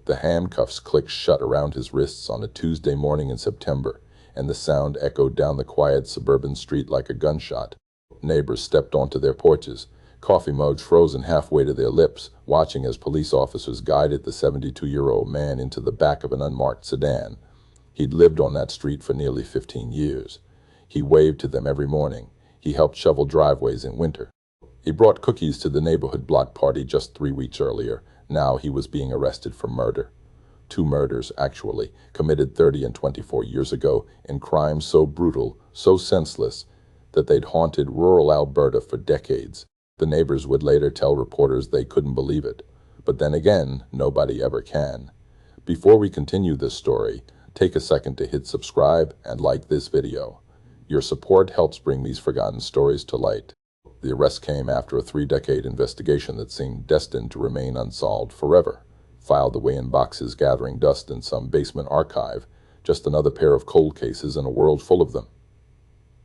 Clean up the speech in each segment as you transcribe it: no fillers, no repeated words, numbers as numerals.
The handcuffs clicked shut around his wrists on a Tuesday morning in September, and the sound echoed down the quiet suburban street like a gunshot. Neighbors stepped onto their porches, coffee mugs frozen halfway to their lips, watching as police officers guided the 72-year-old man into the back of an unmarked sedan. He'd lived on that street for nearly 15 years. He waved to them every morning. He helped shovel driveways in winter. He brought cookies to the neighborhood block party just 3 weeks earlier. Now he was being arrested for murder. 2 murders, actually, committed 30 and 24 years ago in crimes so brutal, so senseless, that they'd haunted rural Alberta for decades. The neighbors would later tell reporters they couldn't believe it. But then again, nobody ever can. Before we continue this story, take a second to hit subscribe and like this video. Your support helps bring these forgotten stories to light. The arrest came after a 3-decade investigation that seemed destined to remain unsolved forever. Filed away in boxes gathering dust in some basement archive, just another pair of cold cases in a world full of them.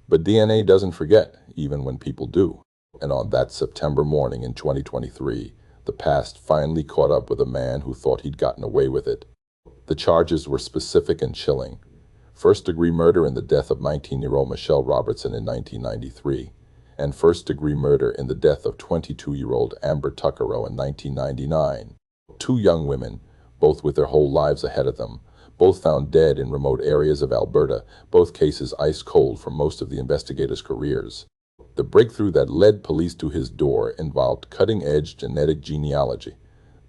But DNA doesn't forget, even when people do. And on that September morning in 2023, the past finally caught up with a man who thought he'd gotten away with it. The charges were specific and chilling. First-degree murder in the death of 19-year-old Michelle Robertson in 1993, and first-degree murder in the death of 22-year-old Amber Tuckero in 1999. 2 young women, both with their whole lives ahead of them, both found dead in remote areas of Alberta, both cases ice cold for most of the investigators' careers. The breakthrough that led police to his door involved cutting-edge genetic genealogy,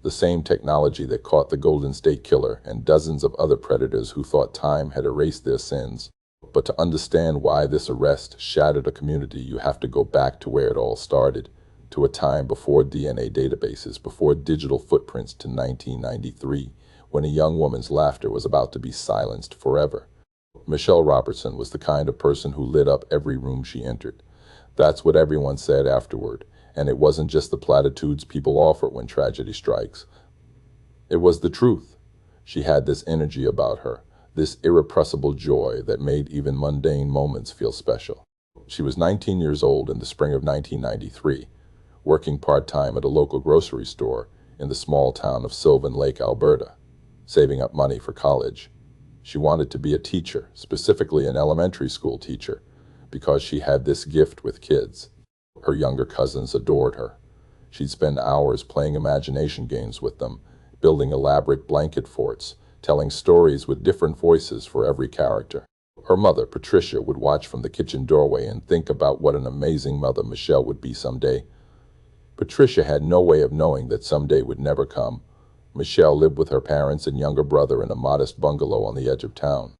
the same technology that caught the Golden State Killer and dozens of other predators who thought time had erased their sins. But to understand why this arrest shattered a community, you have to go back to where it all started, to a time before DNA databases, before digital footprints, to 1993, when a young woman's laughter was about to be silenced forever. Michelle Robertson was the kind of person who lit up every room she entered. That's what everyone said afterward, and it wasn't just the platitudes people offer when tragedy strikes. It was the truth. She had this energy about her, this irrepressible joy that made even mundane moments feel special. She was 19 years old in the spring of 1993, working part-time at a local grocery store in the small town of Sylvan Lake, Alberta, saving up money for college. She wanted to be a teacher, specifically an elementary school teacher, because she had this gift with kids. Her younger cousins adored her. She'd spend hours playing imagination games with them, building elaborate blanket forts, telling stories with different voices for every character. Her mother, Patricia, would watch from the kitchen doorway and think about what an amazing mother Michelle would be someday. Patricia had no way of knowing that someday would never come. Michelle lived with her parents and younger brother in a modest bungalow on the edge of town.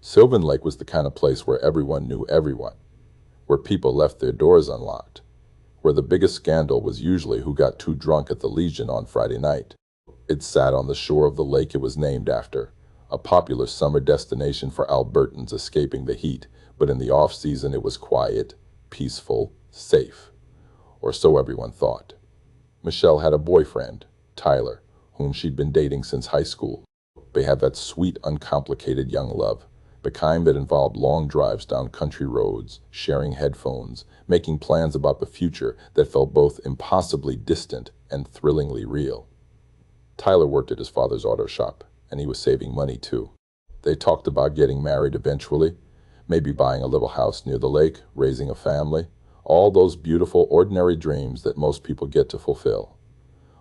Sylvan Lake was the kind of place where everyone knew everyone, where people left their doors unlocked, where the biggest scandal was usually who got too drunk at the Legion on Friday night. It sat on the shore of the lake it was named after, a popular summer destination for Albertans escaping the heat, but in the off-season it was quiet, peaceful, safe. Or so everyone thought. Michelle had a boyfriend, Tyler, whom she'd been dating since high school. They had that sweet, uncomplicated young love, the kind that involved long drives down country roads, sharing headphones, making plans about the future that felt both impossibly distant and thrillingly real. Tyler worked at his father's auto shop, and he was saving money too. They talked about getting married eventually, maybe buying a little house near the lake, raising a family, all those beautiful, ordinary dreams that most people get to fulfill.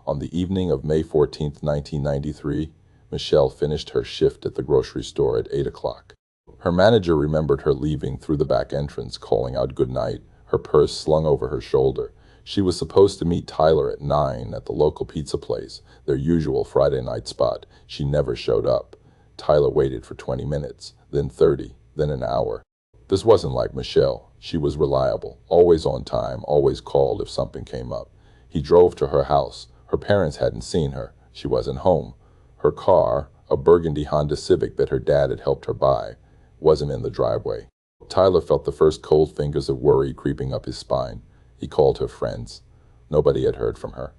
On the evening of May 14, 1993, Michelle finished her shift at the grocery store at 8 o'clock. Her manager remembered her leaving through the back entrance, calling out goodnight, her purse slung over her shoulder. She was supposed to meet Tyler at 9 at the local pizza place, their usual Friday night spot. She never showed up. Tyler waited for 20 minutes, then 30, then an hour. This wasn't like Michelle. She was reliable, always on time, always called if something came up. He drove to her house. Her parents hadn't seen her. She wasn't home. Her car, a burgundy Honda Civic that her dad had helped her buy, wasn't in the driveway. Tyler felt the first cold fingers of worry creeping up his spine. He called her friends. Nobody had heard from her.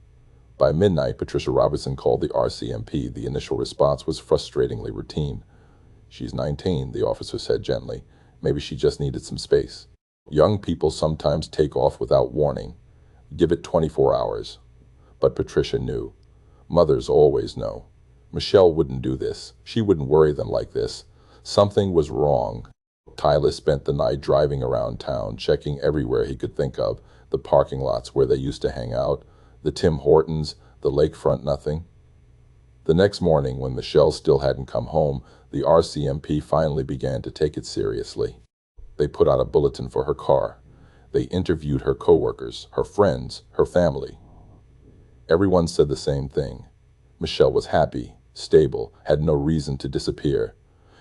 By midnight, Patricia Robertson called the RCMP. The initial response was frustratingly routine. "She's 19, the officer said gently. Maybe she just needed some space. Young people sometimes take off without warning. Give it 24 hours. But Patricia knew. Mothers always know. Michelle wouldn't do this. She wouldn't worry them like this. Something was wrong. Tyler spent the night driving around town, checking everywhere he could think of, the parking lots where they used to hang out, the Tim Hortons, the lakefront nothing. The next morning, when Michelle still hadn't come home, the RCMP finally began to take it seriously. They put out a bulletin for her car. They interviewed her coworkers, her friends, her family. Everyone said the same thing. Michelle was happy, stable, had no reason to disappear.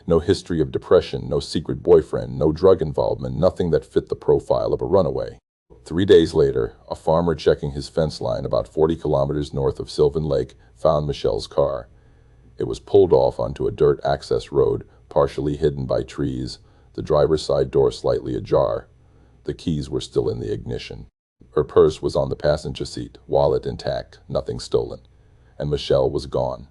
No history of depression, no secret boyfriend, no drug involvement, nothing that fit the profile of a runaway. 3 days later, a farmer checking his fence line about 40 kilometers north of Sylvan Lake found Michelle's car. It was pulled off onto a dirt access road, partially hidden by trees, the driver's side door slightly ajar. The keys were still in the ignition. Her purse was on the passenger seat, wallet intact, nothing stolen. And Michelle was gone.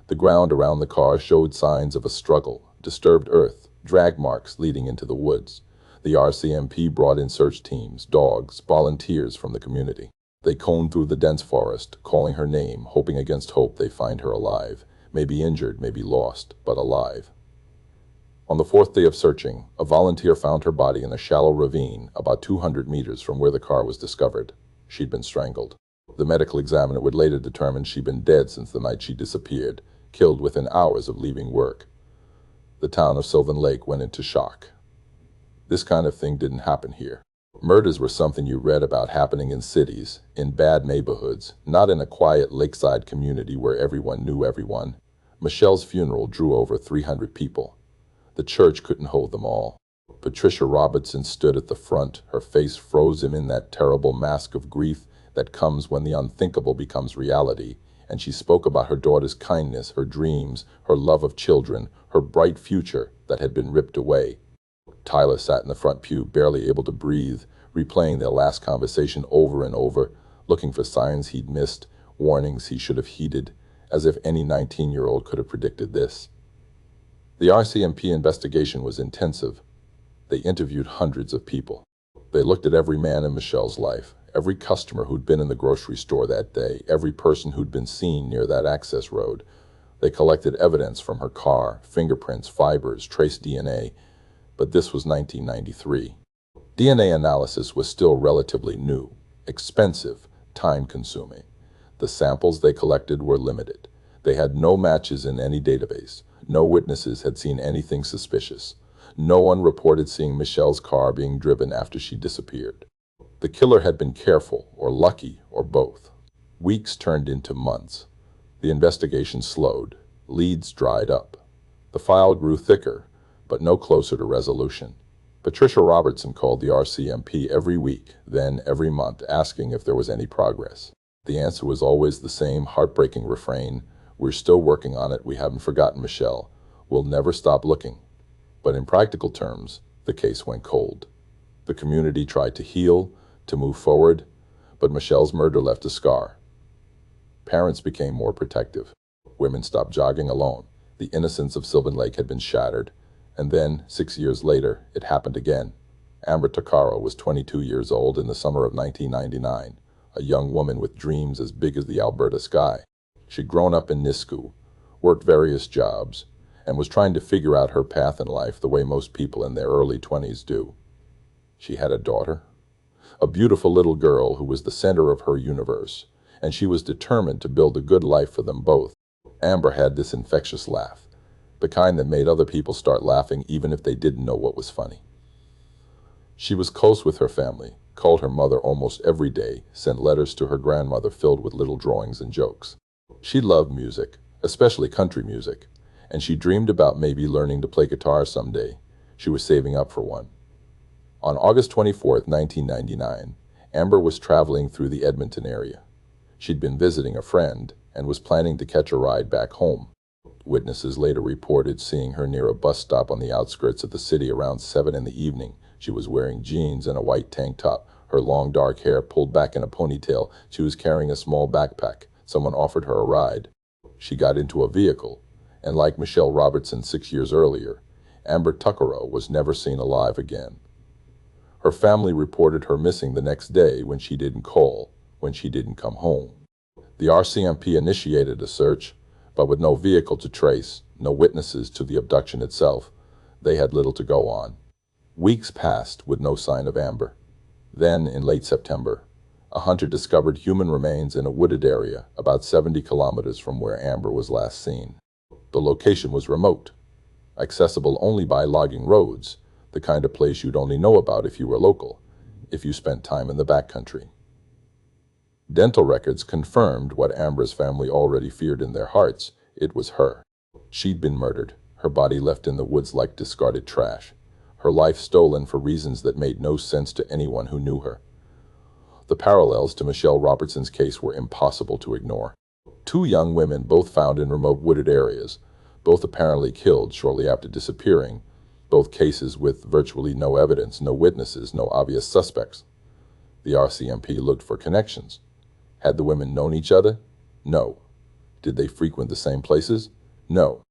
The ground around the car showed signs of a struggle, disturbed earth, drag marks leading into the woods. The RCMP brought in search teams, dogs, volunteers from the community. They combed through the dense forest, calling her name, hoping against hope they find her alive. Maybe injured, maybe lost, but alive. On the fourth day of searching, a volunteer found her body in a shallow ravine about 200 meters from where the car was discovered. She'd been strangled. The medical examiner would later determine she'd been dead since the night she disappeared, killed within hours of leaving work. The town of Sylvan Lake went into shock. This kind of thing didn't happen here. Murders were something you read about happening in cities, in bad neighborhoods, not in a quiet lakeside community where everyone knew everyone. Michelle's funeral drew over 300 people. The church couldn't hold them all. Patricia Robertson stood at the front, her face frozen in that terrible mask of grief that comes when the unthinkable becomes reality, and she spoke about her daughter's kindness, her dreams, her love of children, her bright future that had been ripped away. Tyler sat in the front pew, barely able to breathe, replaying their last conversation over and over, looking for signs he'd missed, warnings he should have heeded, as if any 19-year-old could have predicted this. The RCMP investigation was intensive. They interviewed hundreds of people. They looked at every man in Michelle's life, every customer who'd been in the grocery store that day, every person who'd been seen near that access road. They collected evidence from her car, fingerprints, fibers, trace DNA. But this was 1993. DNA analysis was still relatively new, expensive, time-consuming. The samples they collected were limited. They had no matches in any database. No witnesses had seen anything suspicious. No one reported seeing Michelle's car being driven after she disappeared. The killer had been careful, or lucky, or both. Weeks turned into months. The investigation slowed. Leads dried up. The file grew thicker, but no closer to resolution. Patricia Robertson called the RCMP every week, then every month, asking if there was any progress. The answer was always the same heartbreaking refrain: "We're still working on it. We haven't forgotten Michelle. We'll never stop looking." But in practical terms, the case went cold. The community tried to heal, to move forward, but Michelle's murder left a scar. Parents became more protective. Women stopped jogging alone. The innocence of Sylvan Lake had been shattered. And then, 6 years later, it happened again. Amber Tuccaro was 22 years old in the summer of 1999, a young woman with dreams as big as the Alberta sky. She'd grown up in Nisku, worked various jobs, and was trying to figure out her path in life the way most people in their early 20s do. She had a daughter, a beautiful little girl who was the center of her universe, and she was determined to build a good life for them both. Amber had this infectious laugh, the kind that made other people start laughing even if they didn't know what was funny. She was close with her family, called her mother almost every day, sent letters to her grandmother filled with little drawings and jokes. She loved music, especially country music, and she dreamed about maybe learning to play guitar someday. She was saving up for one. On August 24th, 1999, Amber was traveling through the Edmonton area. She'd been visiting a friend and was planning to catch a ride back home. Witnesses later reported seeing her near a bus stop on the outskirts of the city around 7 in the evening. She was wearing jeans and a white tank top, her long dark hair pulled back in a ponytail. She was carrying a small backpack. Someone offered her a ride. She got into a vehicle, and like Michelle Robertson 6 years earlier, Amber Tuccaro was never seen alive again. Her family reported her missing the next day when she didn't call, when she didn't come home. The RCMP initiated a search, But with no vehicle to trace, no witnesses to the abduction itself, they had little to go on. Weeks passed with no sign of Amber. Then, in late September, a hunter discovered human remains in a wooded area about 70 kilometers from where Amber was last seen. The location was remote, accessible only by logging roads, the kind of place you'd only know about if you were local, if you spent time in the backcountry. Dental records confirmed what Amber's family already feared in their hearts. It was her. She'd been murdered, her body left in the woods like discarded trash, her life stolen for reasons that made no sense to anyone who knew her. The parallels to Michelle Robertson's case were impossible to ignore. Two young women, both found in remote wooded areas, both apparently killed shortly after disappearing, both cases with virtually no evidence, no witnesses, no obvious suspects. The RCMP looked for connections. Had the women known each other? No. Did they frequent the same places? No.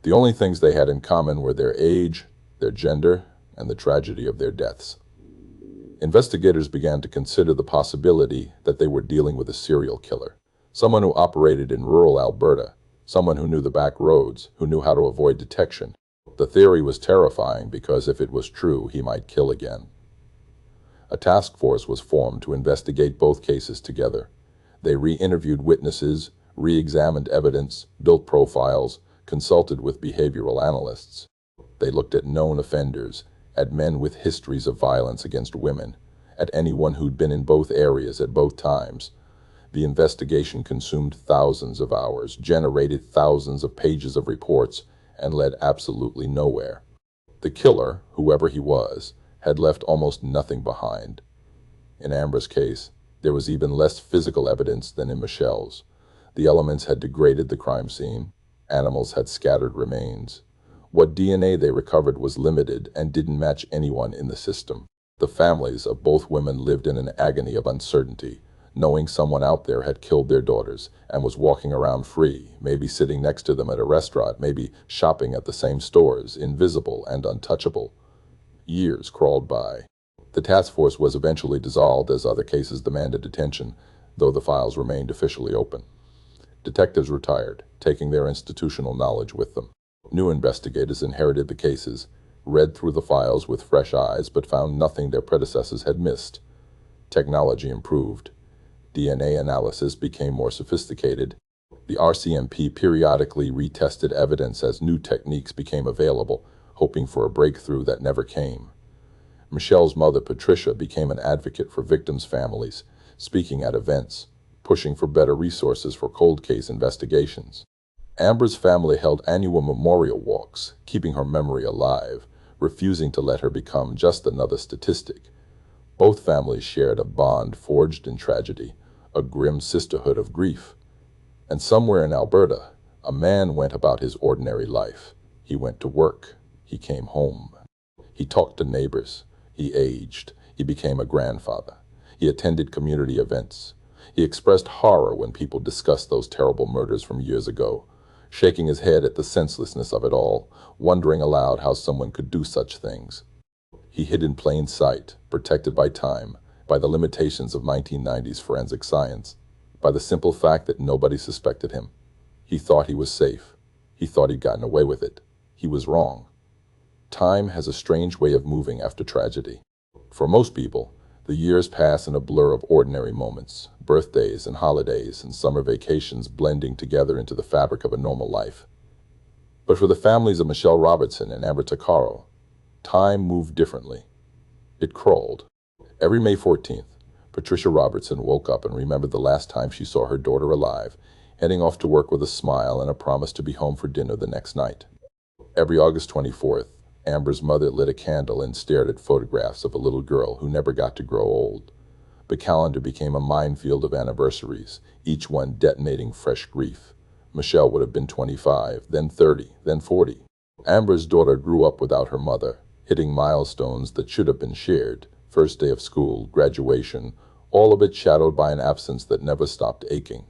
The only things they had in common were their age, their gender, and the tragedy of their deaths. Investigators began to consider the possibility that they were dealing with a serial killer, someone who operated in rural Alberta, someone who knew the back roads, who knew how to avoid detection. The theory was terrifying because if it was true, he might kill again. A task force was formed to investigate both cases together. They re-interviewed witnesses, re-examined evidence, built profiles, consulted with behavioral analysts. They looked at known offenders, at men with histories of violence against women, at anyone who'd been in both areas at both times. The investigation consumed thousands of hours, generated thousands of pages of reports, and led absolutely nowhere. The killer, whoever he was, had left almost nothing behind. In Amber's case, there was even less physical evidence than in Michelle's. The elements had degraded the crime scene. Animals had scattered remains. What DNA they recovered was limited and didn't match anyone in the system. The families of both women lived in an agony of uncertainty, knowing someone out there had killed their daughters and was walking around free, maybe sitting next to them at a restaurant, maybe shopping at the same stores, invisible and untouchable. Years crawled by. The task force was eventually dissolved as other cases demanded attention, though the files remained officially open. Detectives retired, taking their institutional knowledge with them. New investigators inherited the cases, read through the files with fresh eyes, but found nothing their predecessors had missed. Technology improved. DNA analysis became more sophisticated. The RCMP periodically retested evidence as new techniques became available, hoping for a breakthrough that never came. Michelle's mother, Patricia, became an advocate for victims' families, speaking at events, pushing for better resources for cold case investigations. Amber's family held annual memorial walks, keeping her memory alive, refusing to let her become just another statistic. Both families shared a bond forged in tragedy, a grim sisterhood of grief. And somewhere in Alberta, a man went about his ordinary life. He went to work. He came home. He talked to neighbors. He aged. He became a grandfather. He attended community events. He expressed horror when people discussed those terrible murders from years ago, shaking his head at the senselessness of it all, wondering aloud how someone could do such things. He hid in plain sight, protected by time, by the limitations of 1990s forensic science, by the simple fact that nobody suspected him. He thought he was safe. He thought he'd gotten away with it. He was wrong. Time has a strange way of moving after tragedy. For most people, the years pass in a blur of ordinary moments, birthdays and holidays and summer vacations blending together into the fabric of a normal life. But for the families of Michelle Robertson and Amber Tuccaro, time moved differently. It crawled. Every May 14th, Patricia Robertson woke up and remembered the last time she saw her daughter alive, heading off to work with a smile and a promise to be home for dinner the next night. Every August 24th, Amber's mother lit a candle and stared at photographs of a little girl who never got to grow old. The calendar became a minefield of anniversaries, each one detonating fresh grief. Michelle would have been 25, then 30, then 40. Amber's daughter grew up without her mother, hitting milestones that should have been shared. First day of school, graduation, all of it shadowed by an absence that never stopped aching.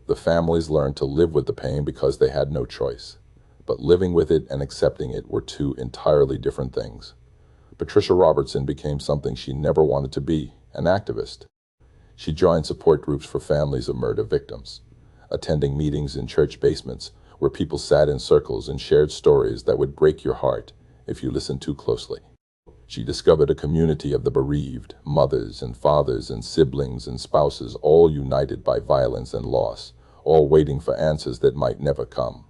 The families learned to live with the pain because they had no choice. But living with it and accepting it were two entirely different things. Patricia Robertson became something she never wanted to be, an activist. She joined support groups for families of murder victims, attending meetings in church basements where people sat in circles and shared stories that would break your heart if you listened too closely. She discovered a community of the bereaved, mothers and fathers and siblings and spouses, all united by violence and loss, all waiting for answers that might never come.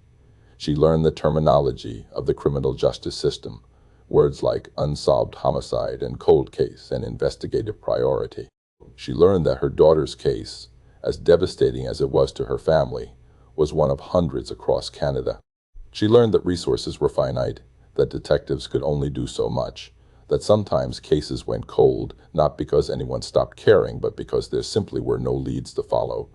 She learned the terminology of the criminal justice system, words like unsolved homicide and cold case and investigative priority. She learned that her daughter's case, as devastating as it was to her family, was one of hundreds across Canada. She learned that resources were finite, that detectives could only do so much, that sometimes cases went cold, not because anyone stopped caring, but because there simply were no leads to follow.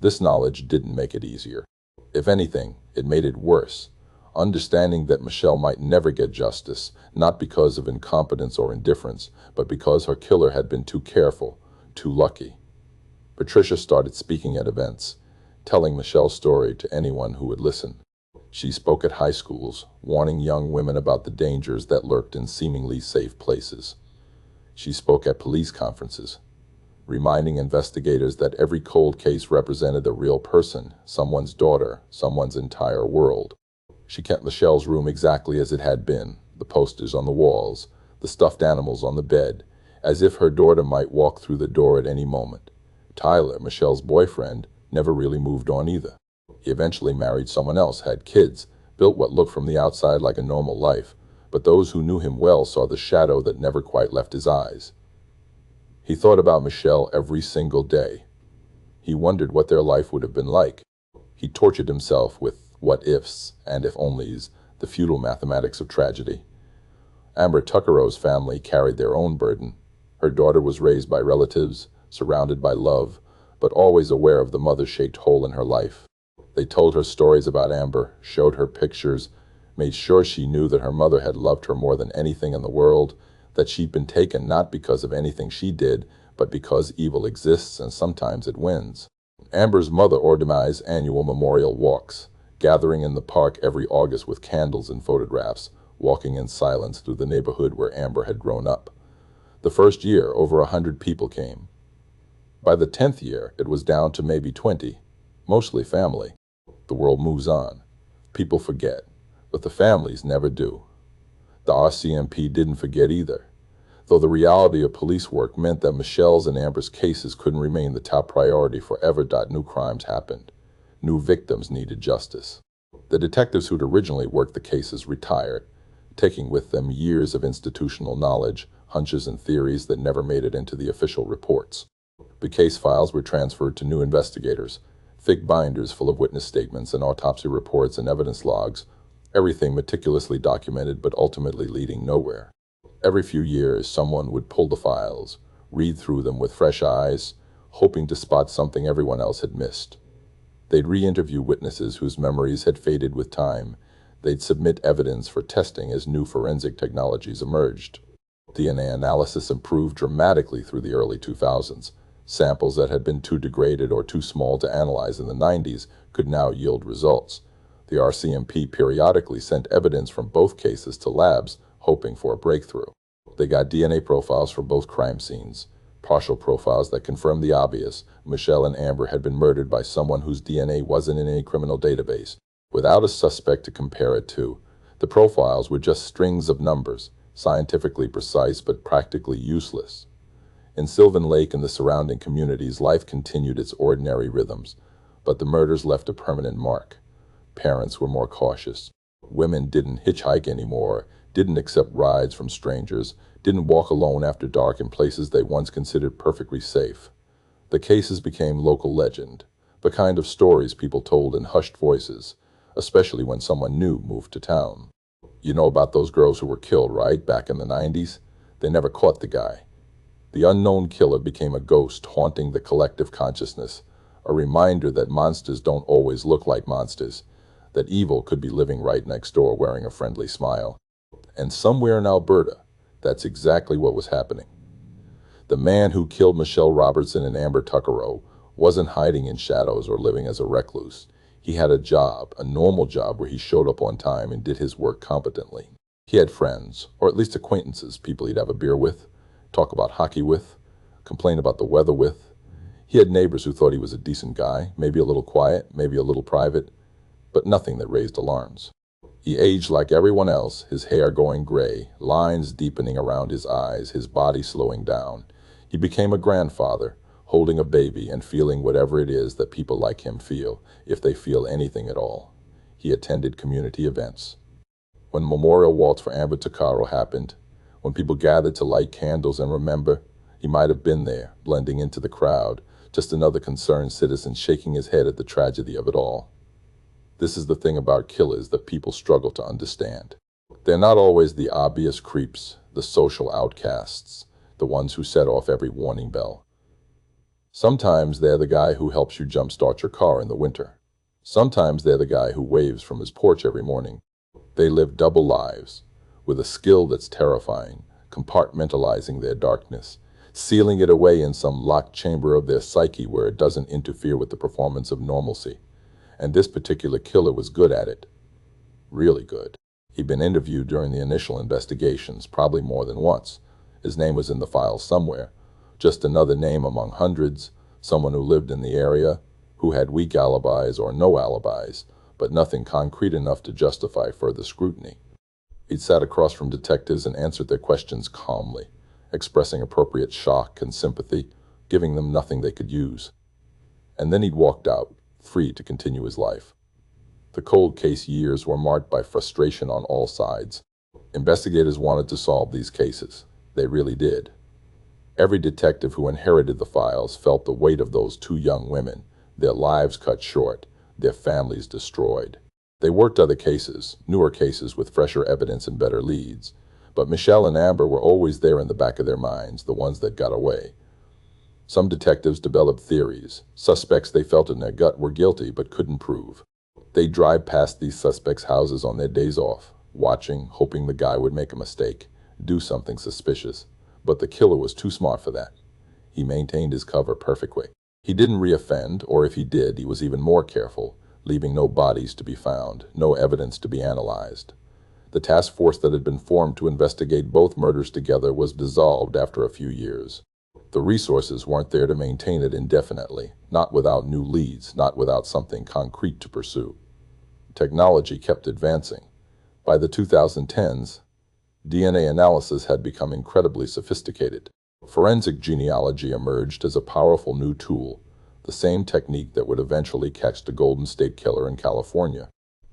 This knowledge didn't make it easier. If anything, it made it worse. Understanding that Michelle might never get justice, not because of incompetence or indifference, but because her killer had been too careful, too lucky. Patricia started speaking at events, telling Michelle's story to anyone who would listen. She spoke at high schools, warning young women about the dangers that lurked in seemingly safe places. She spoke at police conferences, reminding investigators that every cold case represented a real person, someone's daughter, someone's entire world. She kept Michelle's room exactly as it had been, the posters on the walls, the stuffed animals on the bed, as if her daughter might walk through the door at any moment. Tyler, Michelle's boyfriend, never really moved on either. He eventually married someone else, had kids, built what looked from the outside like a normal life, but those who knew him well saw the shadow that never quite left his eyes. He thought about Michelle every single day. He wondered what their life would have been like. He tortured himself with what-ifs and if-onlys, the futile mathematics of tragedy. Amber Tuckero's family carried their own burden. Her daughter was raised by relatives, surrounded by love, but always aware of the mother-shaped hole in her life. They told her stories about Amber, showed her pictures, made sure she knew that her mother had loved her more than anything in the world, that she'd been taken not because of anything she did, but because evil exists and sometimes it wins. Amber's mother organized annual memorial walks, gathering in the park every August with candles and photographs, walking in silence through the neighborhood where Amber had grown up. The first year, over 100 people came. By the 10th year, it was down to maybe 20, mostly family. The world moves on. People forget, but the families never do. The RCMP didn't forget either, though the reality of police work meant that Michelle's and Amber's cases couldn't remain the top priority forever. New crimes happened. New victims needed justice. The detectives who'd originally worked the cases retired, taking with them years of institutional knowledge, hunches and theories that never made it into the official reports. The case files were transferred to new investigators, thick binders full of witness statements and autopsy reports and evidence logs, everything meticulously documented but ultimately leading nowhere. Every few years, someone would pull the files, read through them with fresh eyes, hoping to spot something everyone else had missed. They'd re-interview witnesses whose memories had faded with time. They'd submit evidence for testing as new forensic technologies emerged. DNA analysis improved dramatically through the early 2000s. Samples that had been too degraded or too small to analyze in the 90s could now yield results. The RCMP periodically sent evidence from both cases to labs, hoping for a breakthrough. They got DNA profiles for both crime scenes, partial profiles that confirmed the obvious: Michelle and Amber had been murdered by someone whose DNA wasn't in any criminal database. Without a suspect to compare it to, the profiles were just strings of numbers, scientifically precise but practically useless. In Sylvan Lake and the surrounding communities, life continued its ordinary rhythms, but the murders left a permanent mark. Parents were more cautious. Women didn't hitchhike anymore, didn't accept rides from strangers, didn't walk alone after dark in places they once considered perfectly safe. The cases became local legend, the kind of stories people told in hushed voices, especially when someone new moved to town. You know about those girls who were killed, right, back in the 90s? They never caught the guy. The unknown killer became a ghost haunting the collective consciousness, a reminder that monsters don't always look like monsters, that evil could be living right next door wearing a friendly smile. And somewhere in Alberta, that's exactly what was happening. The man who killed Michelle Robertson and Amber Tuckero wasn't hiding in shadows or living as a recluse. He had a job, a normal job where he showed up on time and did his work competently. He had friends, or at least acquaintances, people he'd have a beer with, talk about hockey with, complain about the weather with. He had neighbors who thought he was a decent guy, maybe a little quiet, maybe a little private, but nothing that raised alarms. He aged like everyone else, his hair going gray, lines deepening around his eyes, his body slowing down. He became a grandfather, holding a baby and feeling whatever it is that people like him feel, if they feel anything at all. He attended community events. When Memorial Waltz for Amber Tuccaro happened, when people gathered to light candles and remember, he might have been there, blending into the crowd, just another concerned citizen shaking his head at the tragedy of it all. This is the thing about killers that people struggle to understand. They're not always the obvious creeps, the social outcasts, the ones who set off every warning bell. Sometimes they're the guy who helps you jumpstart your car in the winter. Sometimes they're the guy who waves from his porch every morning. They live double lives, with a skill that's terrifying, compartmentalizing their darkness, sealing it away in some locked chamber of their psyche where it doesn't interfere with the performance of normalcy. And this particular killer was good at it. Really good. He'd been interviewed during the initial investigations, probably more than once. His name was in the files somewhere. Just another name among hundreds, someone who lived in the area, who had weak alibis or no alibis, but nothing concrete enough to justify further scrutiny. He'd sat across from detectives and answered their questions calmly, expressing appropriate shock and sympathy, giving them nothing they could use. And then he'd walked out, free to continue his life. The cold case years were marked by frustration on all sides. Investigators wanted to solve these cases. They really did. Every detective who inherited the files felt the weight of those two young women, their lives cut short, their families destroyed. They worked other cases, newer cases with fresher evidence and better leads. But Michelle and Amber were always there in the back of their minds, the ones that got away. Some detectives developed theories. Suspects they felt in their gut were guilty but couldn't prove. They'd drive past these suspects' houses on their days off, watching, hoping the guy would make a mistake, do something suspicious. But the killer was too smart for that. He maintained his cover perfectly. He didn't reoffend, or if he did, he was even more careful, leaving no bodies to be found, no evidence to be analyzed. The task force that had been formed to investigate both murders together was dissolved after a few years. The resources weren't there to maintain it indefinitely, not without new leads, not without something concrete to pursue. Technology kept advancing. By the 2010s, DNA analysis had become incredibly sophisticated. Forensic genealogy emerged as a powerful new tool, the same technique that would eventually catch the Golden State Killer in California.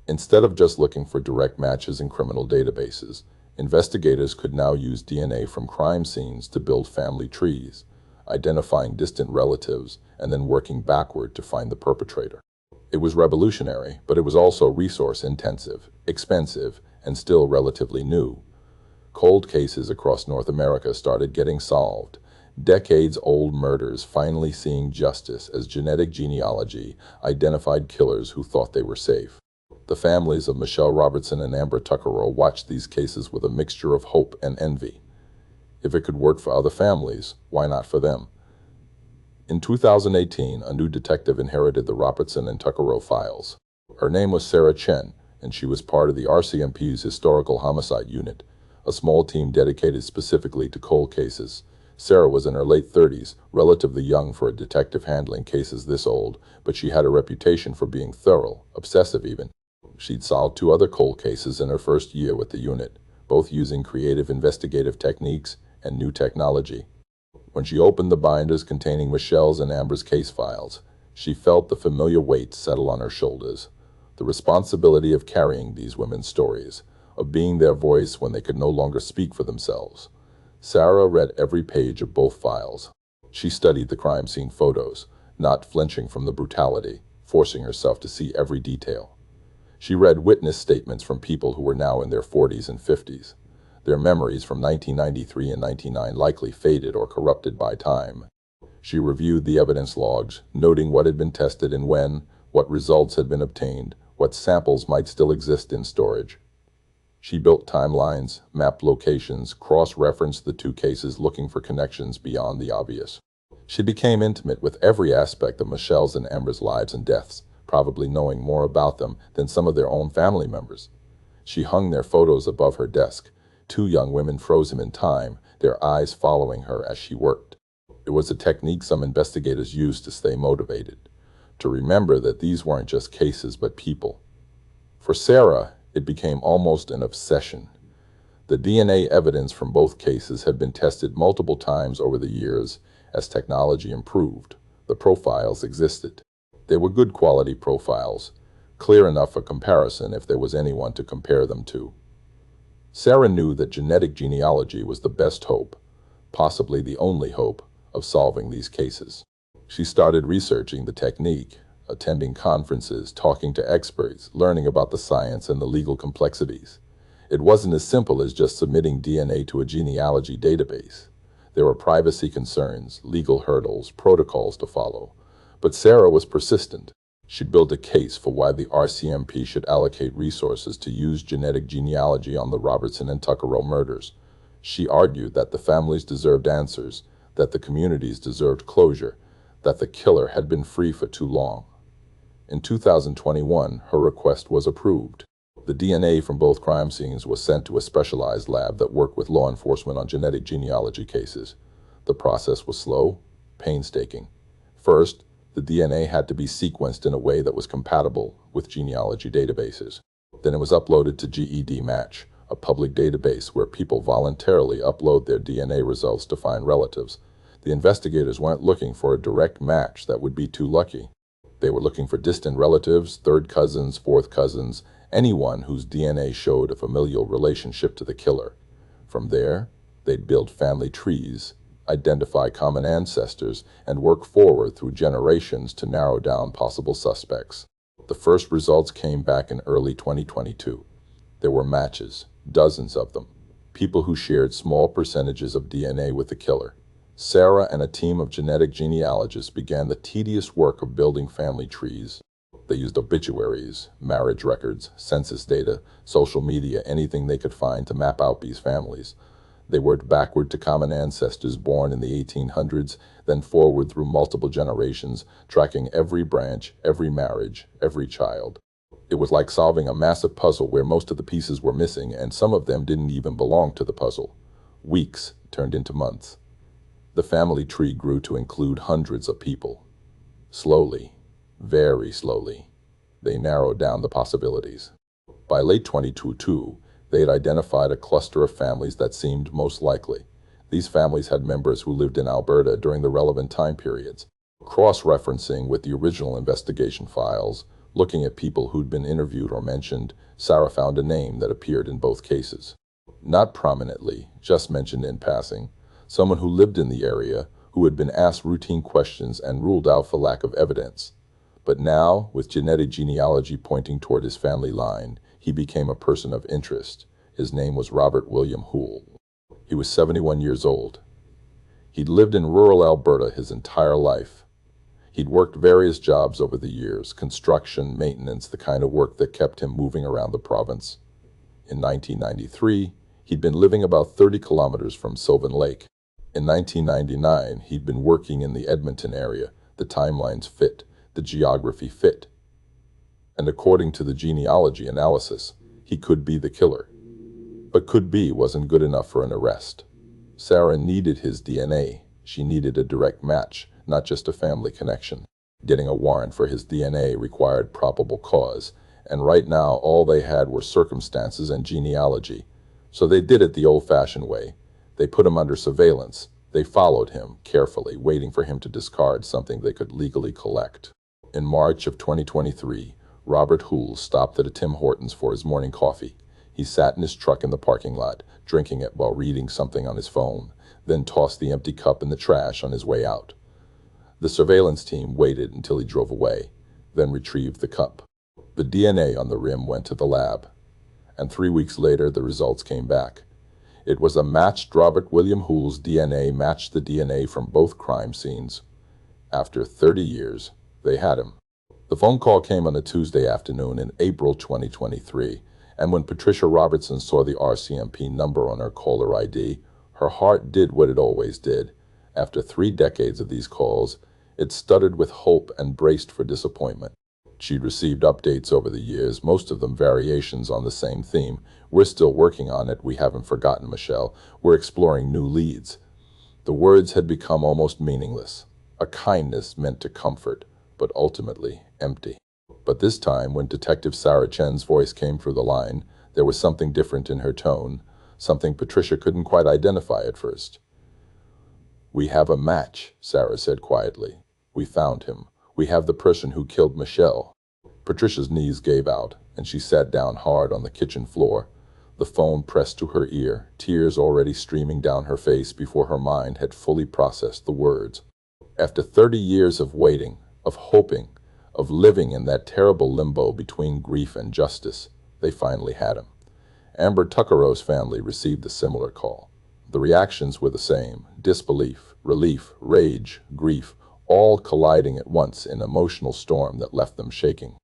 Instead of just looking for direct matches in criminal databases, investigators could now use DNA from crime scenes to build family trees, identifying distant relatives and then working backward to find the perpetrator. It was revolutionary, but it was also resource-intensive, expensive, and still relatively new. Cold cases across North America started getting solved, decades-old murders finally seeing justice as genetic genealogy identified killers who thought they were safe. The families of Michelle Robertson and Amber Tuccaro watched these cases with a mixture of hope and envy. If it could work for other families, why not for them? In 2018, a new detective inherited the Robertson and Tuccaro files. Her name was Sarah Chen, and she was part of the RCMP's Historical Homicide Unit, a small team dedicated specifically to cold cases. Sarah was in her late 30s, relatively young for a detective handling cases this old, but she had a reputation for being thorough, obsessive even. She'd solved 2 other cold cases in her first year with the unit, both using creative investigative techniques and new technology. When she opened the binders containing Michelle's and Amber's case files, she felt the familiar weight settle on her shoulders, the responsibility of carrying these women's stories, of being their voice when they could no longer speak for themselves. Sarah read every page of both files. She studied the crime scene photos, not flinching from the brutality, forcing herself to see every detail. She read witness statements from people who were now in their 40s and 50s. Their memories from 1993 and 1999 likely faded or corrupted by time. She reviewed the evidence logs, noting what had been tested and when, what results had been obtained, what samples might still exist in storage. She built timelines, mapped locations, cross-referenced the 2 cases looking for connections beyond the obvious. She became intimate with every aspect of Michelle's and Amber's lives and deaths, probably knowing more about them than some of their own family members. She hung their photos above her desk, 2 young women frozen in time, their eyes following her as she worked. It was a technique some investigators used to stay motivated, to remember that these weren't just cases but people. For Sarah, it became almost an obsession. The DNA evidence from both cases had been tested multiple times over the years as technology improved. The profiles existed. They were good quality profiles, clear enough for comparison if there was anyone to compare them to. Sarah knew that genetic genealogy was the best hope, possibly the only hope, of solving these cases. She started researching the technique, attending conferences, talking to experts, learning about the science and the legal complexities. It wasn't as simple as just submitting DNA to a genealogy database. There were privacy concerns, legal hurdles, protocols to follow. But Sarah was persistent. She'd built a case for why the RCMP should allocate resources to use genetic genealogy on the Robertson and Tuckerell murders. She argued that the families deserved answers, that the communities deserved closure, that the killer had been free for too long. In 2021, her request was approved. The DNA from both crime scenes was sent to a specialized lab that worked with law enforcement on genetic genealogy cases. The process was slow, painstaking. First, the DNA had to be sequenced in a way that was compatible with genealogy databases. Then it was uploaded to GEDmatch, a public database where people voluntarily upload their DNA results to find relatives. The investigators weren't looking for a direct match that would be too lucky. They were looking for distant relatives, third cousins, fourth cousins, anyone whose DNA showed a familial relationship to the killer. From there, they'd build family trees, identify common ancestors, and work forward through generations to narrow down possible suspects. The first results came back in early 2022. There were matches, dozens of them, people who shared small percentages of DNA with the killer. Sarah and a team of genetic genealogists began the tedious work of building family trees. They used obituaries, marriage records, census data, social media, anything they could find to map out these families. They worked backward to common ancestors born in the 1800s, then forward through multiple generations, tracking every branch, every marriage, every child. It was like solving a massive puzzle where most of the pieces were missing, and some of them didn't even belong to the puzzle. Weeks turned into months. The family tree grew to include hundreds of people. Slowly, very slowly, they narrowed down the possibilities. By late 2022, they had identified a cluster of families that seemed most likely. These families had members who lived in Alberta during the relevant time periods. Cross-referencing with the original investigation files, looking at people who'd been interviewed or mentioned, Sarah found a name that appeared in both cases. Not prominently, just mentioned in passing. Someone who lived in the area, who had been asked routine questions and ruled out for lack of evidence. But now, with genetic genealogy pointing toward his family line, he became a person of interest. His name was Robert William Houle. He was 71 years old. He'd lived in rural Alberta his entire life. He'd worked various jobs over the years, construction, maintenance, the kind of work that kept him moving around the province. In 1993, he'd been living about 30 kilometers from Sylvan Lake. In 1999, he'd been working in the Edmonton area. The timelines fit, the geography fit. And according to the genealogy analysis, he could be the killer. But could be wasn't good enough for an arrest. Sarah needed his DNA. She needed a direct match, not just a family connection. Getting a warrant for his DNA required probable cause, and right now all they had were circumstances and genealogy. So they did it the old-fashioned way. They put him under surveillance. They followed him carefully, waiting for him to discard something they could legally collect. In March of 2023, Robert Houle stopped at a Tim Hortons for his morning coffee. He sat in his truck in the parking lot, drinking it while reading something on his phone, then tossed the empty cup in the trash on his way out. The surveillance team waited until he drove away, then retrieved the cup. The DNA on the rim went to the lab, and 3 weeks later the results came back. It was a matched Robert William Houle's DNA matched the DNA from both crime scenes. After 30 years, they had him. The phone call came on a Tuesday afternoon in April 2023, and when Patricia Robertson saw the RCMP number on her caller ID, her heart did what it always did. After 3 decades of these calls, it stuttered with hope and braced for disappointment. She'd received updates over the years, most of them variations on the same theme. We're still working on it. We haven't forgotten, Michelle. We're exploring new leads. The words had become almost meaningless. A kindness meant to comfort, but ultimately empty. But this time, when Detective Sarah Chen's voice came through the line, there was something different in her tone, something Patricia couldn't quite identify at first. "We have a match," Sarah said quietly. "We found him. We have the person who killed Michelle." Patricia's knees gave out, and she sat down hard on the kitchen floor, the phone pressed to her ear, tears already streaming down her face before her mind had fully processed the words. After 30 years of waiting, of hoping, of living in that terrible limbo between grief and justice, they finally had him. Amber Tuckerow's family received a similar call. The reactions were the same: disbelief, relief, rage, grief, all colliding at once in an emotional storm that left them shaking.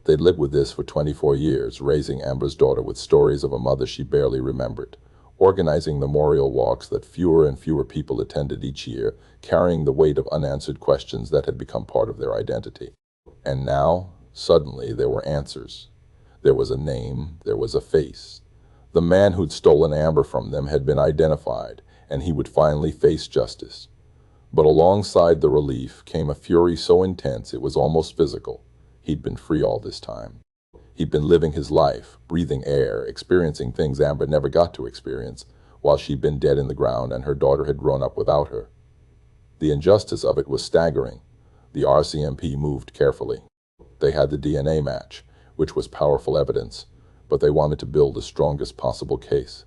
They'd lived with this for 24 years, raising Amber's daughter with stories of a mother she barely remembered, organizing memorial walks that fewer and fewer people attended each year, carrying the weight of unanswered questions that had become part of their identity. And now, suddenly, there were answers. There was a name, there was a face. The man who'd stolen Amber from them had been identified, and he would finally face justice. But alongside the relief came a fury so intense it was almost physical. He'd been free all this time. He'd been living his life, breathing air, experiencing things Amber never got to experience, while she'd been dead in the ground and her daughter had grown up without her. The injustice of it was staggering. The RCMP moved carefully. They had the DNA match, which was powerful evidence, but they wanted to build the strongest possible case.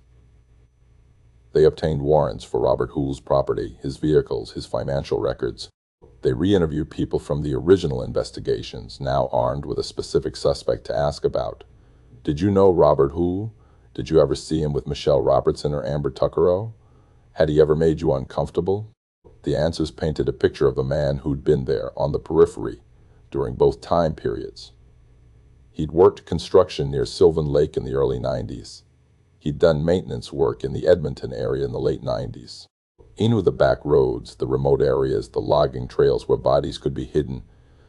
They obtained warrants for Robert Hoole's property, his vehicles, his financial records. They re-interviewed people from the original investigations, now armed with a specific suspect to ask about. "Did you know Robert Hoole? Did you ever see him with Michelle Robertson or Amber Tuckerow? Had he ever made you uncomfortable?" The answers painted a picture of a man who'd been there, on the periphery, during both time periods. He'd worked construction near Sylvan Lake in the early 90s. He'd done maintenance work in the Edmonton area in the late 90s. He knew the back roads, the remote areas, the logging trails where bodies could be hidden.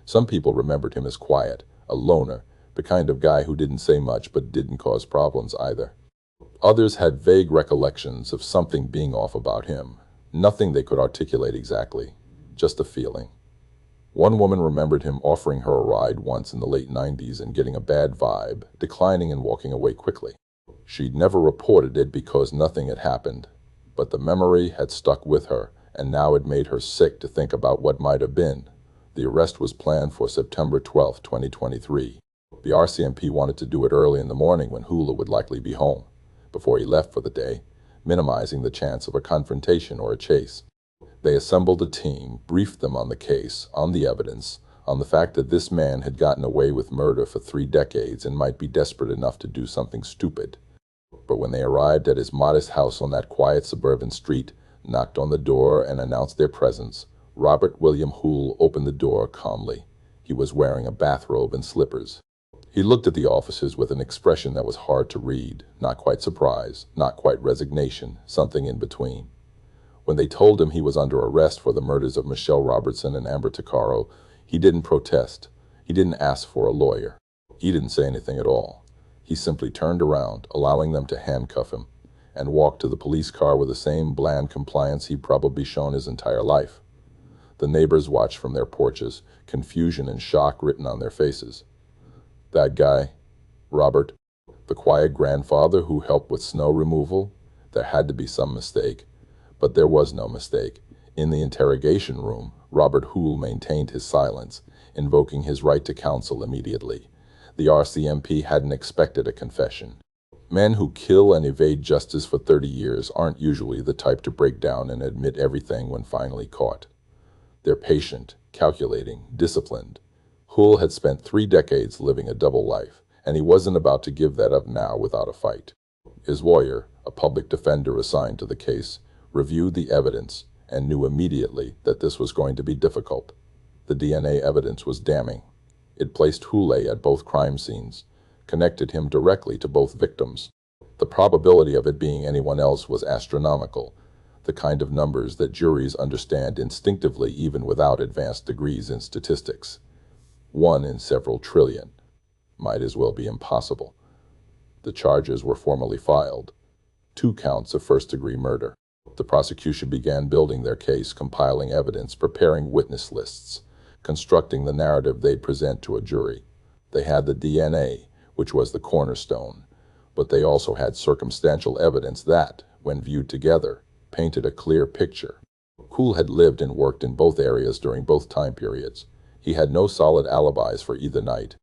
Some people remembered him as quiet, a loner, the kind of guy who didn't say much but didn't cause problems either. Others had vague recollections of something being off about him. Nothing they could articulate exactly, just a feeling. One woman remembered him offering her a ride once in the late 90s and getting a bad vibe, declining and walking away quickly. She'd never reported it because nothing had happened, but the memory had stuck with her, and now it made her sick to think about what might have been. The arrest was planned for September 12, 2023. The RCMP wanted to do it early in the morning when Hoole would likely be home, before he left for the day, minimizing the chance of a confrontation or a chase. They assembled a team, briefed them on the case, on the evidence, on the fact that this man had gotten away with murder for 3 decades and might be desperate enough to do something stupid. But when they arrived at his modest house on that quiet suburban street, knocked on the door and announced their presence, Robert William Hoole opened the door calmly. He was wearing a bathrobe and slippers. He looked at the officers with an expression that was hard to read, not quite surprise, not quite resignation, something in between. When they told him he was under arrest for the murders of Michelle Robertson and Amber Tuckerow, he didn't protest. He didn't ask for a lawyer. He didn't say anything at all. He simply turned around, allowing them to handcuff him, and walked to the police car with the same bland compliance he'd probably shown his entire life. The neighbors watched from their porches, confusion and shock written on their faces. That guy, Robert, the quiet grandfather who helped with snow removal? There had to be some mistake. But there was no mistake. In the interrogation room, Robert Hoole maintained his silence, invoking his right to counsel immediately. The RCMP hadn't expected a confession. Men who kill and evade justice for 30 years aren't usually the type to break down and admit everything when finally caught. They're patient, calculating, disciplined. Hoole had spent 3 decades living a double life, and he wasn't about to give that up now without a fight. His lawyer, a public defender assigned to the case, reviewed the evidence and knew immediately that this was going to be difficult. The DNA evidence was damning. It placed Hoole at both crime scenes, connected him directly to both victims. The probability of it being anyone else was astronomical, the kind of numbers that juries understand instinctively even without advanced degrees in statistics. 1 in several trillion. Might as well be impossible. The charges were formally filed. 2 counts of first-degree murder. The prosecution began building their case, compiling evidence, preparing witness lists, constructing the narrative they'd present to a jury. They had the DNA, which was the cornerstone, but they also had circumstantial evidence that, when viewed together, painted a clear picture. Hoole had lived and worked in both areas during both time periods. He had no solid alibis for either night.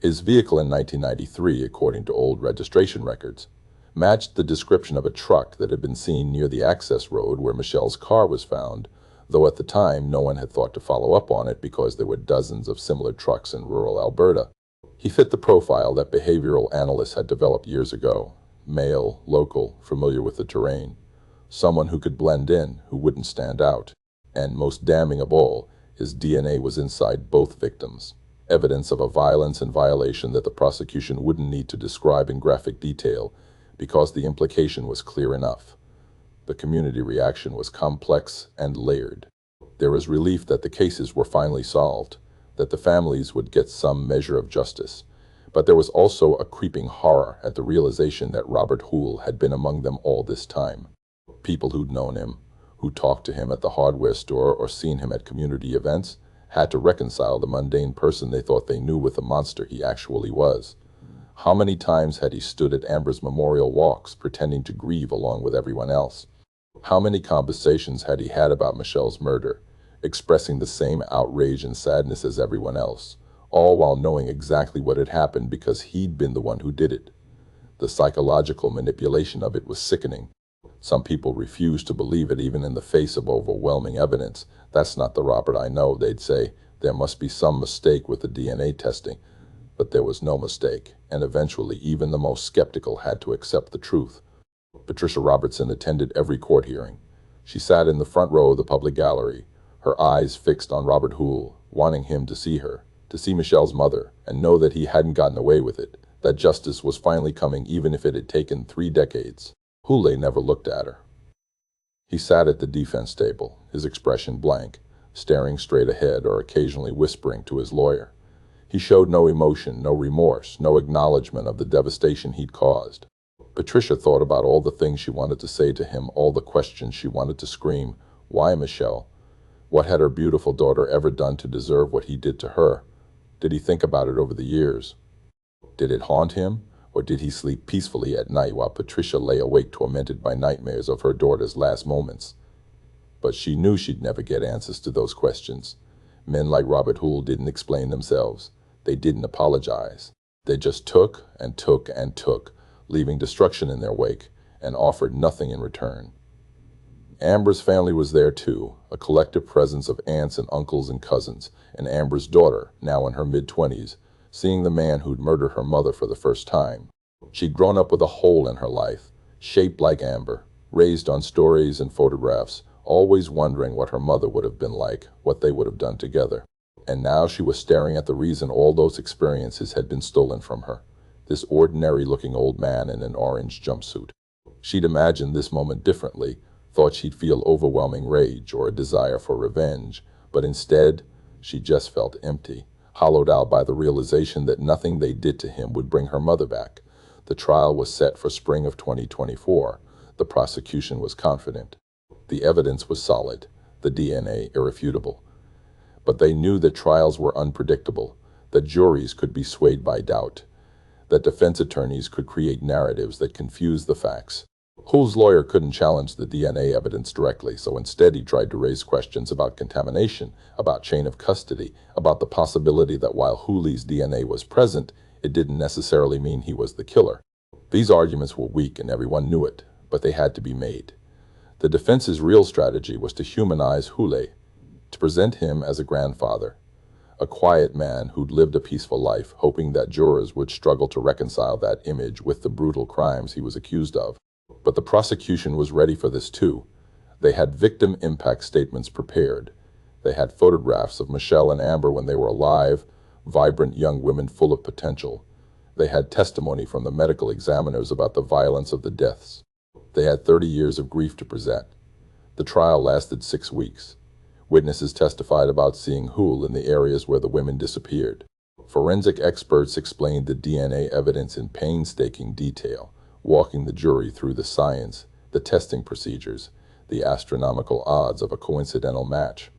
His vehicle in 1993, according to old registration records, matched the description of a truck that had been seen near the access road where Michelle's car was found, though at the time no one had thought to follow up on it because there were dozens of similar trucks in rural Alberta. He fit the profile that behavioral analysts had developed years ago: male, local, familiar with the terrain, someone who could blend in, who wouldn't stand out. And most damning of all, his DNA was inside both victims, evidence of a violence and violation that the prosecution wouldn't need to describe in graphic detail because the implication was clear enough. The community reaction was complex and layered. There was relief that the cases were finally solved, that the families would get some measure of justice, but there was also a creeping horror at the realization that Robert Hoole had been among them all this time. People who'd known him, who talked to him at the hardware store or seen him at community events, had to reconcile the mundane person they thought they knew with the monster he actually was. How many times had he stood at Amber's memorial walks, pretending to grieve along with everyone else? How many conversations had he had about Michelle's murder, expressing the same outrage and sadness as everyone else, all while knowing exactly what had happened because he'd been the one who did it? The psychological manipulation of it was sickening. Some people refused to believe it even in the face of overwhelming evidence. "That's not the Robert I know," they'd say. "There must be some mistake with the DNA testing." But there was no mistake, and eventually even the most skeptical had to accept the truth. Patricia Robertson attended every court hearing. She sat in the front row of the public gallery, her eyes fixed on Robert Hoole, wanting him to see her, to see Michelle's mother, and know that he hadn't gotten away with it, that justice was finally coming even if it had taken 3 decades. Hoole never looked at her. He sat at the defense table, his expression blank, staring straight ahead or occasionally whispering to his lawyer. He showed no emotion, no remorse, no acknowledgement of the devastation he'd caused. Patricia thought about all the things she wanted to say to him, all the questions she wanted to scream. Why Michelle? What had her beautiful daughter ever done to deserve what he did to her? Did he think about it over the years? Did it haunt him? Or did he sleep peacefully at night while Patricia lay awake tormented by nightmares of her daughter's last moments? But she knew she'd never get answers to those questions. Men like Robert Hoole didn't explain themselves. They didn't apologize. They just took and took and took, leaving destruction in their wake, and offered nothing in return. Amber's family was there too, a collective presence of aunts and uncles and cousins, and Amber's daughter, now in her mid-20s, seeing the man who'd murdered her mother for the first time. She'd grown up with a hole in her life, shaped like Amber, raised on stories and photographs, always wondering what her mother would have been like, what they would have done together. And now she was staring at the reason all those experiences had been stolen from her, this ordinary-looking old man in an orange jumpsuit. She'd imagined this moment differently, thought she'd feel overwhelming rage or a desire for revenge, but instead, she just felt empty, hollowed out by the realization that nothing they did to him would bring her mother back. The trial was set for spring of 2024. The prosecution was confident. The evidence was solid, the DNA irrefutable. But they knew that trials were unpredictable, that juries could be swayed by doubt, that defense attorneys could create narratives that confused the facts. Hoole's lawyer couldn't challenge the DNA evidence directly, so instead he tried to raise questions about contamination, about chain of custody, about the possibility that while Hoole's DNA was present, it didn't necessarily mean he was the killer. These arguments were weak and everyone knew it, but they had to be made. The defense's real strategy was to humanize Hoole, to present him as a grandfather, a quiet man who'd lived a peaceful life, hoping that jurors would struggle to reconcile that image with the brutal crimes he was accused of. But the prosecution was ready for this too. They had victim impact statements prepared. They had photographs of Michelle and Amber when they were alive, vibrant young women full of potential. They had testimony from the medical examiners about the violence of the deaths. They had 30 years of grief to present. The trial lasted 6 weeks. Witnesses testified about seeing Hoole in the areas where the women disappeared. Forensic experts explained the DNA evidence in painstaking detail, walking the jury through the science, the testing procedures, the astronomical odds of a coincidental match.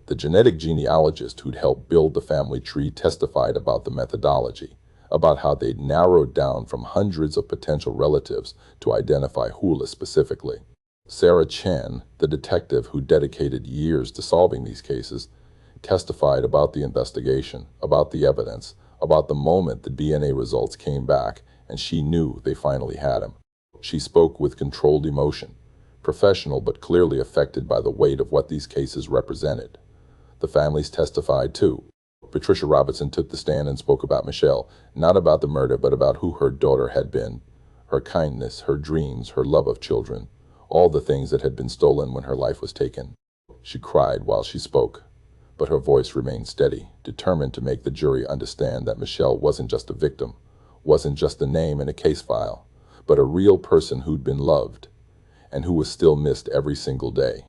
The genetic genealogist who'd helped build the family tree testified about the methodology, about how they'd narrowed down from hundreds of potential relatives to identify Hula specifically. Sarah Chen, the detective who dedicated years to solving these cases, testified about the investigation, about the evidence, about the moment the DNA results came back and she knew they finally had him. She spoke with controlled emotion, professional but clearly affected by the weight of what these cases represented. The families testified too. Patricia Robertson took the stand and spoke about Michelle, not about the murder, but about who her daughter had been, her kindness, her dreams, her love of children, all the things that had been stolen when her life was taken. She cried while she spoke, but her voice remained steady, determined to make the jury understand that Michelle wasn't just a victim, wasn't just a name in a case file, but a real person who'd been loved, and who was still missed every single day.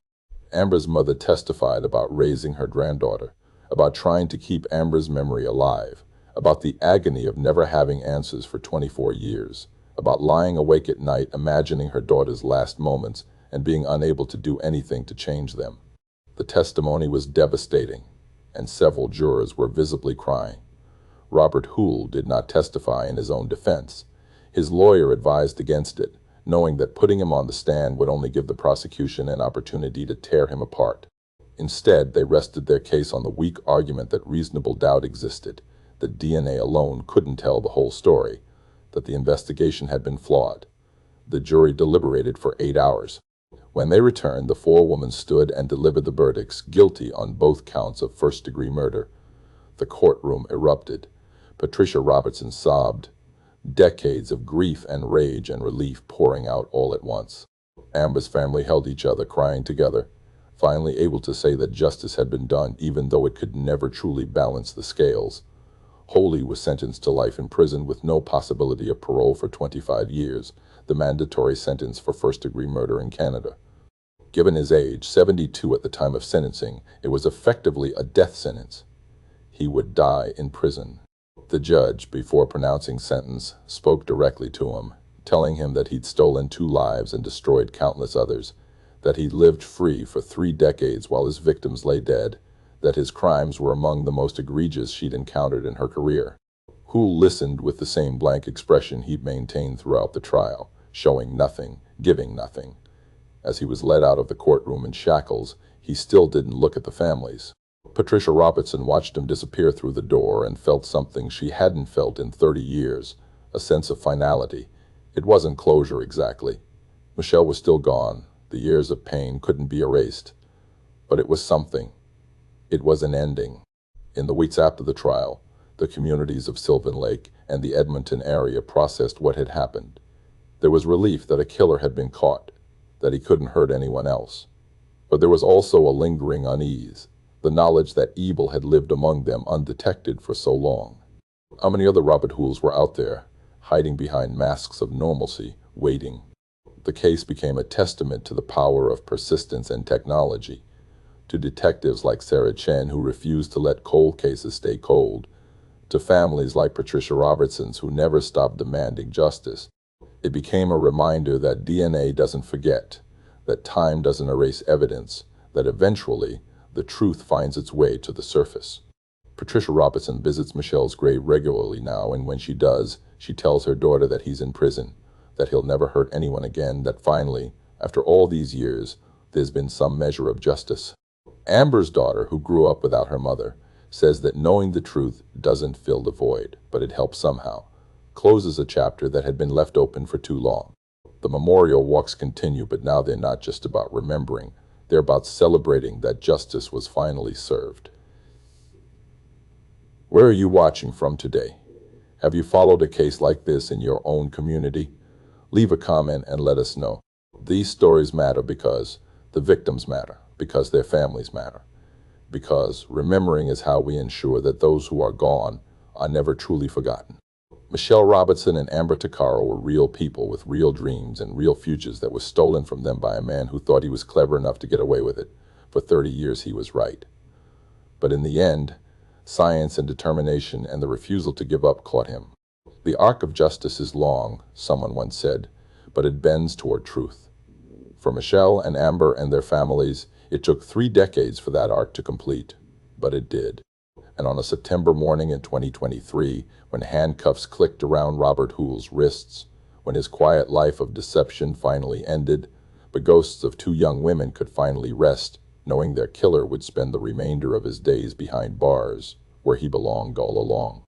Amber's mother testified about raising her granddaughter, about trying to keep Amber's memory alive, about the agony of never having answers for 24 years, about lying awake at night imagining her daughter's last moments and being unable to do anything to change them. The testimony was devastating, and several jurors were visibly crying. Robert Houle did not testify in his own defense. His lawyer advised against it, knowing that putting him on the stand would only give the prosecution an opportunity to tear him apart. Instead, they rested their case on the weak argument that reasonable doubt existed, that DNA alone couldn't tell the whole story, that the investigation had been flawed. The jury deliberated for 8 hours. When they returned, the four women stood and delivered the verdicts, guilty on both counts of first-degree murder. The courtroom erupted. Patricia Robertson sobbed, decades of grief and rage and relief pouring out all at once. Amber's family held each other, crying together, finally able to say that justice had been done, even though it could never truly balance the scales. Holy was sentenced to life in prison with no possibility of parole for 25 years, the mandatory sentence for first-degree murder in Canada. Given his age, 72 at the time of sentencing, it was effectively a death sentence. He would die in prison. The judge, before pronouncing sentence, spoke directly to him, telling him that he'd stolen 2 lives and destroyed countless others, that he'd lived free for 3 decades while his victims lay dead, that his crimes were among the most egregious she'd encountered in her career. Houle listened with the same blank expression he'd maintained throughout the trial, showing nothing, giving nothing. As he was led out of the courtroom in shackles, he still didn't look at the families. Patricia Robertson watched him disappear through the door and felt something she hadn't felt in 30 years, a sense of finality. It wasn't closure exactly. Michelle was still gone. The years of pain couldn't be erased. But it was something. It was an ending. In the weeks after the trial, the communities of Sylvan Lake and the Edmonton area processed what had happened. There was relief that a killer had been caught, that he couldn't hurt anyone else. But there was also a lingering unease, the knowledge that evil had lived among them undetected for so long. How many other Robert Houles were out there, hiding behind masks of normalcy, waiting? The case became a testament to the power of persistence and technology, to detectives like Sarah Chen who refused to let cold cases stay cold, to families like Patricia Robertson's who never stopped demanding justice. It became a reminder that DNA doesn't forget, that time doesn't erase evidence, that eventually the truth finds its way to the surface. Patricia Robertson visits Michelle's grave regularly now, and when she does, she tells her daughter that he's in prison, that he'll never hurt anyone again, that finally, after all these years, there's been some measure of justice. Amber's daughter, who grew up without her mother, says that knowing the truth doesn't fill the void, but it helps somehow, closes a chapter that had been left open for too long. The memorial walks continue, but now they're not just about remembering. They're about celebrating that justice was finally served. Where are you watching from today? Have you followed a case like this in your own community? Leave a comment and let us know. These stories matter because the victims matter, because their families matter, because remembering is how we ensure that those who are gone are never truly forgotten. Michelle Robertson and Amber Tuccaro were real people with real dreams and real futures that were stolen from them by a man who thought he was clever enough to get away with it. For 30 years he was right. But in the end, science and determination and the refusal to give up caught him. The arc of justice is long, someone once said, but it bends toward truth. For Michelle and Amber and their families, It took 3 decades for that arc to complete, but it did. And on a September morning in 2023, when handcuffs clicked around Robert Hoole's wrists, when his quiet life of deception finally ended, the ghosts of 2 young women could finally rest, knowing their killer would spend the remainder of his days behind bars, where he belonged all along.